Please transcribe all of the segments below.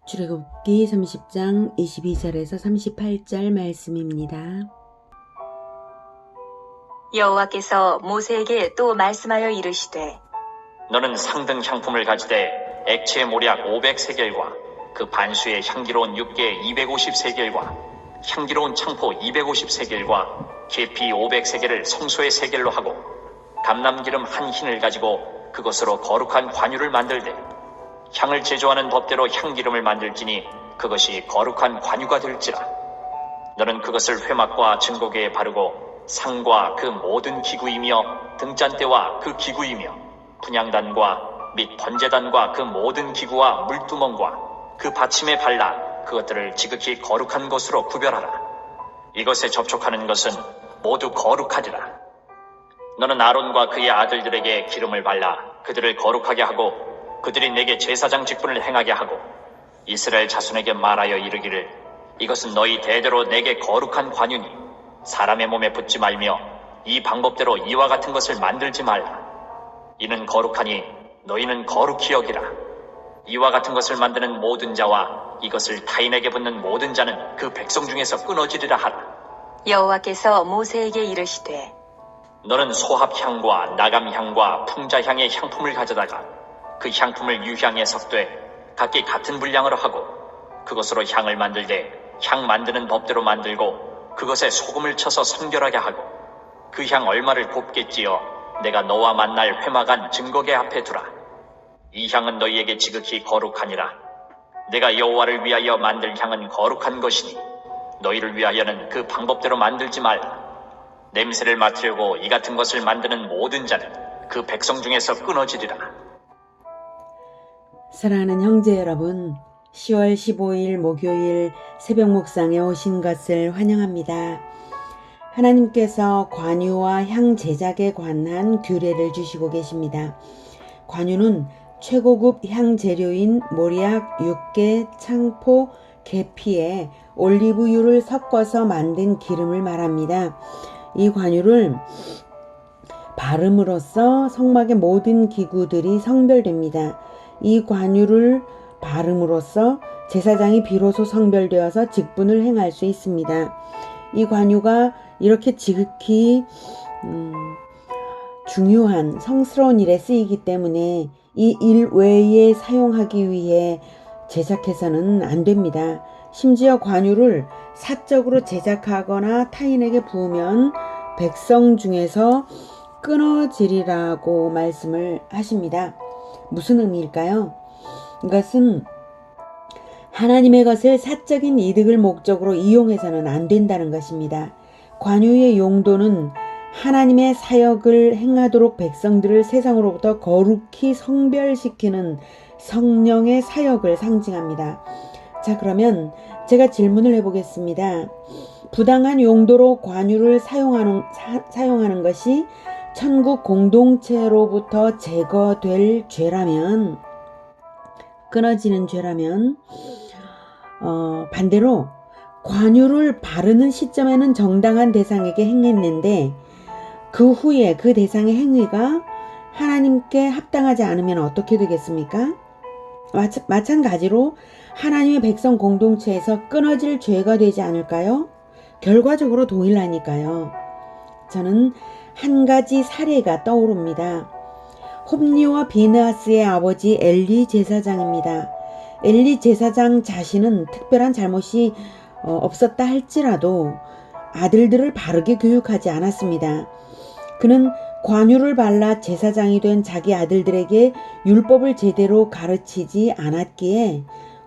출애굽기 30장 22절에서 38절 말씀입니다. 여호와께서 모세에게 또 말씀하여 이르시되 너는 상등 향품을 가지되 액체 모략 500세겔과 그 반수의 향기로운 육개 250세겔과 향기로운 창포 250세겔과 계피 500세겔을 성소의 세겔로 하고 감람기름 한 흰을 가지고 그것으로 거룩한 관유를 만들되 향을 제조하는 법대로 향기름을 만들지니 그것이 거룩한 관유가 될지라. 너는 그것을 회막과 증거궤에 바르고 상과 그 모든 기구이며 등잔대와 그 기구이며 분향단과 및 번제단과 그 모든 기구와 물두멍과 그 받침에 발라 그것들을 지극히 거룩한 것으로 구별하라. 이것에 접촉하는 것은 모두 거룩하리라. 너는 아론과 그의 아들들에게 기름을 발라 그들을 거룩하게 하고 그들이 내게 제사장 직분을 행하게 하고 이스라엘 자손에게 말하여 이르기를 이것은 너희 대대로 내게 거룩한 관유니 사람의 몸에 붙지 말며 이 방법대로 이와 같은 것을 만들지 말라. 이는 거룩하니 너희는 거룩히 여기라. 이와 같은 것을 만드는 모든 자와 이것을 타인에게 붙는 모든 자는 그 백성 중에서 끊어지리라 하라. 여호와께서 모세에게 이르시되 너는 소합향과 나감향과 풍자향의 향품을 가져다가 그 향품을 유향에 섞되 각기 같은 분량으로 하고 그것으로 향을 만들되 향 만드는 법대로 만들고 그것에 소금을 쳐서 성결하게 하고 그 향 얼마를 곱게 찌어 내가 너와 만날 회막안 증거궤 앞에 두라. 이 향은 너희에게 지극히 거룩하니라. 내가 여호와를 위하여 만들 향은 거룩한 것이니 너희를 위하여는 그 방법대로 만들지 말라. 냄새를 맡으려고 이 같은 것을 만드는 모든 자는 그 백성 중에서 끊어지리라. 사랑하는 형제 여러분, 10월 15일 목요일 새벽 묵상에 오신 것을 환영합니다. 하나님께서 관유와 향 제작에 관한 규례를 주시고 계십니다. 관유는 최고급 향 재료인 모략, 육개, 창포, 계피에 올리브유를 섞어서 만든 기름을 말합니다. 이 관유를 바름으로써 성막의 모든 기구들이 성별됩니다. 이 관유를 바름으로써 제사장이 비로소 성별되어서 직분을 행할 수 있습니다. 이 관유가 이렇게 지극히 중요한 성스러운 일에 쓰이기 때문에 이 일 외에 사용하기 위해 제작해서는 안 됩니다. 심지어 관유를 사적으로 제작하거나 타인에게 부으면 백성 중에서 끊어지리라고 말씀을 하십니다. 무슨 의미일까요? 이것은 하나님의 것을 사적인 이득을 목적으로 이용해서는 안 된다는 것입니다. 관유의 용도는 하나님의 사역을 행하도록 백성들을 세상으로부터 거룩히 성별시키는 성령의 사역을 상징합니다. 자, 그러면 제가 질문을 해보겠습니다. 부당한 용도로 관유를 사용하는 것이 천국 공동체로부터 제거될 죄라면, 끊어지는 죄라면, 반대로 관유를 바르는 시점에는 정당한 대상에게 행했는데 그 후에 그 대상의 행위가 하나님께 합당하지 않으면 어떻게 되겠습니까? 마찬가지로 하나님의 백성 공동체에서 끊어질 죄가 되지 않을까요? 결과적으로 동일하니까요. 저는 한 가지 사례가 떠오릅니다. 홉니와 비느하스의 아버지 엘리 제사장입니다. 엘리 제사장 자신은 특별한 잘못이 없었다 할지라도 아들들을 바르게 교육하지 않았습니다. 그는 관유를 발라 제사장이 된 자기 아들들에게 율법을 제대로 가르치지 않았기에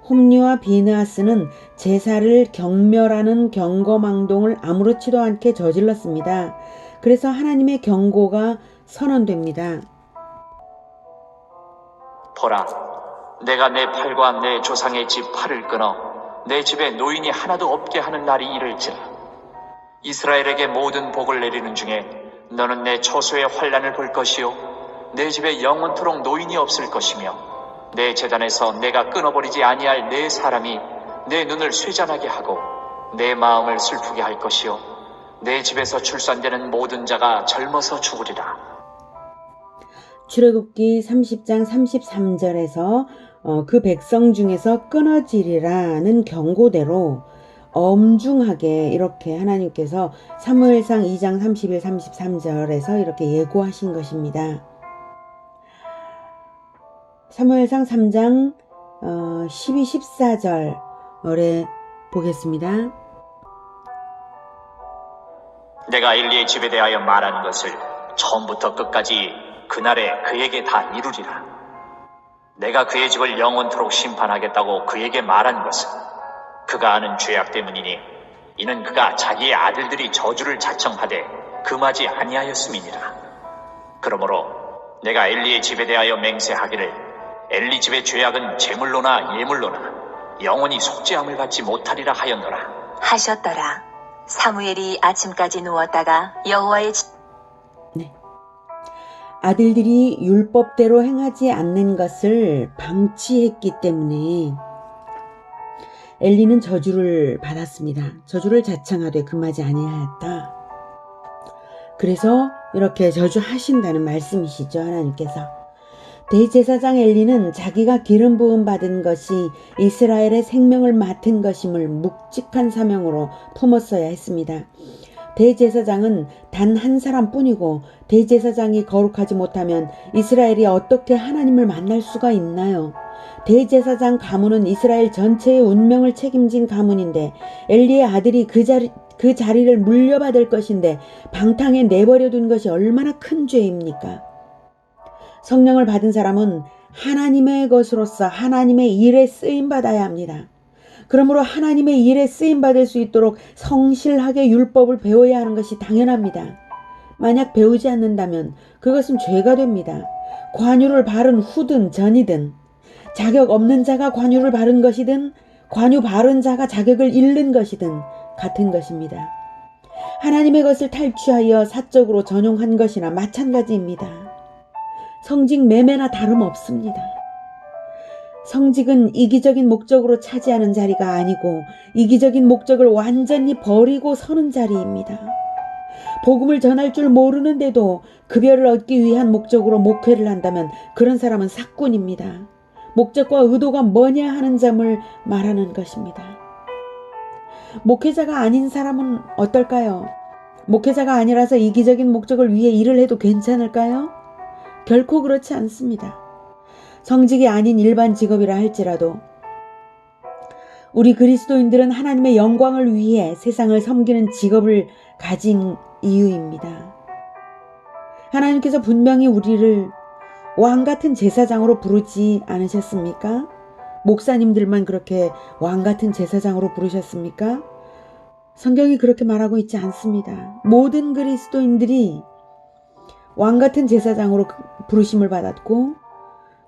홈리와 비느하스는 제사를 경멸하는 경거망동을 아무렇지도 않게 저질렀습니다. 그래서 하나님의 경고가 선언됩니다. 보라, 내가 내 팔과 내 조상의 집 팔을 끊어 내 집에 노인이 하나도 없게 하는 날이 이를지라. 이스라엘에게 모든 복을 내리는 중에 너는 내 처소의 환난을 볼 것이요 내 집에 영원토록 노인이 없을 것이며 내 제단에서 내가 끊어버리지 아니할 내 사람이 내 눈을 쇠잔하게 하고 내 마음을 슬프게 할 것이요 내 집에서 출산되는 모든 자가 젊어서 죽으리라. 출애굽기 30장 33절에서 그 백성 중에서 끊어지리라는 경고대로 엄중하게 이렇게 하나님께서 사무엘상 2장 31, 33절에서 이렇게 예고하신 것입니다. 사무엘상 3장 12, 14절에 보겠습니다. 내가 엘리의 집에 대하여 말한 것을 처음부터 끝까지 그날에 그에게 다 이루리라. 내가 그의 집을 영원토록 심판하겠다고 그에게 말한 것은 그가 하는 죄악 때문이니 이는 그가 자기의 아들들이 저주를 자청하되 금하지 아니하였음이니라. 그러므로 내가 엘리의 집에 대하여 맹세하기를 엘리 집의 죄악은 제물로나 예물로나 영원히 속죄함을 받지 못하리라 하였노라. 하셨더라. 사무엘이 아침까지 누웠다가 여호와의 아들들이 율법대로 행하지 않는 것을 방치했기 때문에 엘리는 저주를 받았습니다. 저주를 자청하되 금하지 아니하였다. 그래서 이렇게 저주하신다는 말씀이시죠, 하나님께서. 대제사장 엘리는 자기가 기름 부음 받은 것이 이스라엘의 생명을 맡은 것임을 묵직한 사명으로 품었어야 했습니다. 대제사장은 단 한 사람뿐이고 대제사장이 거룩하지 못하면 이스라엘이 어떻게 하나님을 만날 수가 있나요? 대제사장 가문은 이스라엘 전체의 운명을 책임진 가문인데 엘리의 아들이 그 자리를 물려받을 것인데 방탕에 내버려둔 것이 얼마나 큰 죄입니까? 성령을 받은 사람은 하나님의 것으로서 하나님의 일에 쓰임받아야 합니다. 그러므로 하나님의 일에 쓰임받을 수 있도록 성실하게 율법을 배워야 하는 것이 당연합니다. 만약 배우지 않는다면 그것은 죄가 됩니다. 관유를 바른 후든 전이든 자격 없는 자가 관유를 바른 것이든 관유 바른 자가 자격을 잃는 것이든 같은 것입니다. 하나님의 것을 탈취하여 사적으로 전용한 것이나 마찬가지입니다. 성직 매매나 다름없습니다. 성직은 이기적인 목적으로 차지하는 자리가 아니고 이기적인 목적을 완전히 버리고 서는 자리입니다. 복음을 전할 줄 모르는데도 급여를 얻기 위한 목적으로 목회를 한다면 그런 사람은 사꾼입니다. 목적과 의도가 뭐냐 하는 점을 말하는 것입니다. 목회자가 아닌 사람은 어떨까요? 목회자가 아니라서 이기적인 목적을 위해 일을 해도 괜찮을까요? 결코 그렇지 않습니다. 성직이 아닌 일반 직업이라 할지라도 우리 그리스도인들은 하나님의 영광을 위해 세상을 섬기는 직업을 가진 이유입니다. 하나님께서 분명히 우리를 왕같은 제사장으로 부르지 않으셨습니까? 목사님들만 그렇게 왕같은 제사장으로 부르셨습니까? 성경이 그렇게 말하고 있지 않습니다. 모든 그리스도인들이 왕같은 제사장으로 부르심을 받았고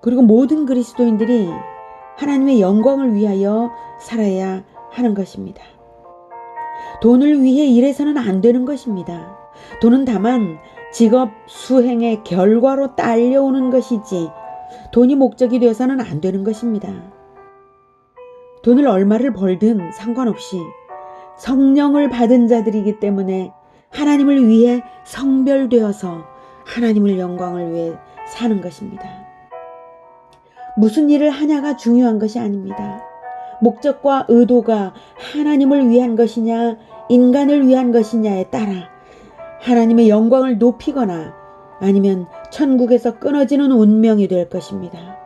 그리고 모든 그리스도인들이 하나님의 영광을 위하여 살아야 하는 것입니다. 돈을 위해 일해서는 안 되는 것입니다. 돈은 다만 직업 수행의 결과로 딸려오는 것이지 돈이 목적이 되어서는 안 되는 것입니다. 돈을 얼마를 벌든 상관없이 성령을 받은 자들이기 때문에 하나님을 위해 성별되어서 하나님의 영광을 위해 사는 것입니다. 무슨 일을 하냐가 중요한 것이 아닙니다. 목적과 의도가 하나님을 위한 것이냐 인간을 위한 것이냐에 따라 하나님의 영광을 높이거나 아니면 천국에서 끊어지는 운명이 될 것입니다.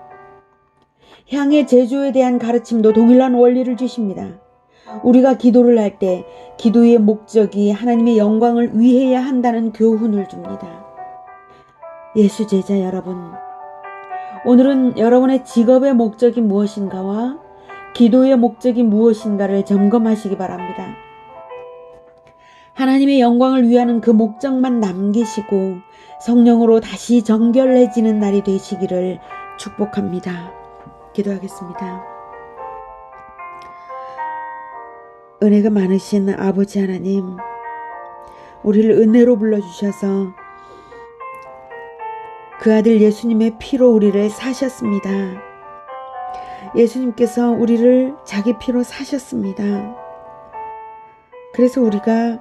향의 제조에 대한 가르침도 동일한 원리를 주십니다. 우리가 기도를 할 때 기도의 목적이 하나님의 영광을 위해야 한다는 교훈을 줍니다. 예수 제자 여러분, 오늘은 여러분의 직업의 목적이 무엇인가와 기도의 목적이 무엇인가를 점검하시기 바랍니다. 하나님의 영광을 위하는 그 목적만 남기시고 성령으로 다시 정결해지는 날이 되시기를 축복합니다. 기도하겠습니다. 은혜가 많으신 아버지 하나님, 우리를 은혜로 불러주셔서 그 아들 예수님의 피로 우리를 사셨습니다. 예수님께서 우리를 자기 피로 사셨습니다. 그래서 우리가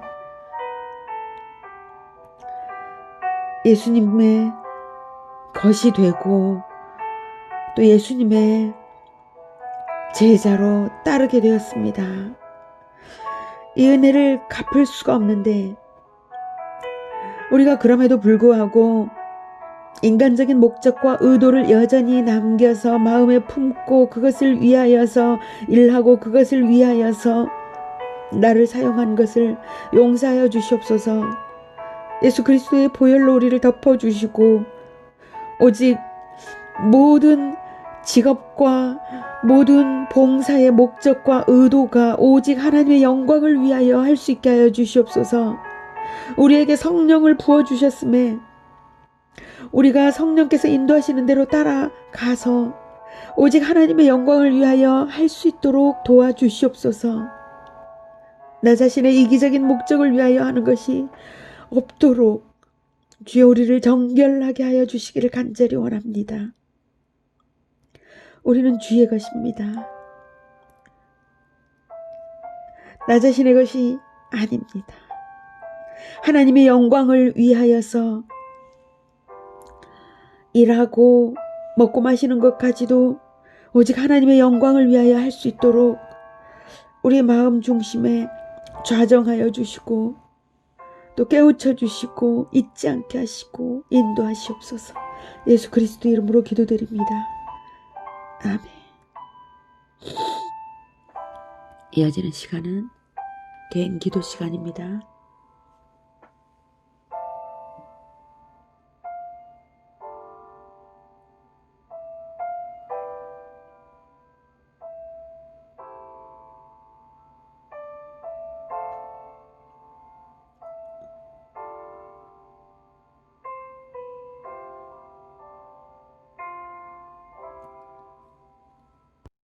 예수님의 것이 되고 또 예수님의 제자로 따르게 되었습니다. 이 은혜를 갚을 수가 없는데 우리가 그럼에도 불구하고 인간적인 목적과 의도를 여전히 남겨서 마음에 품고 그것을 위하여서 일하고 그것을 위하여서 나를 사용한 것을 용서하여 주시옵소서. 예수 그리스도의 보혈로 우리를 덮어주시고 오직 모든 직업과 모든 봉사의 목적과 의도가 오직 하나님의 영광을 위하여 할 수 있게 하여 주시옵소서. 우리에게 성령을 부어주셨음에 우리가 성령께서 인도하시는 대로 따라가서 오직 하나님의 영광을 위하여 할 수 있도록 도와주시옵소서. 나 자신의 이기적인 목적을 위하여 하는 것이 없도록 주여 우리를 정결하게 하여 주시기를 간절히 원합니다. 우리는 주의 것입니다. 나 자신의 것이 아닙니다. 하나님의 영광을 위하여서 일하고 먹고 마시는 것까지도 오직 하나님의 영광을 위하여 할 수 있도록 우리의 마음 중심에 좌정하여 주시고 또 깨우쳐 주시고 잊지 않게 하시고 인도하시옵소서. 예수 그리스도 이름으로 기도드립니다. 아멘. 이어지는 시간은 개인 기도 시간입니다.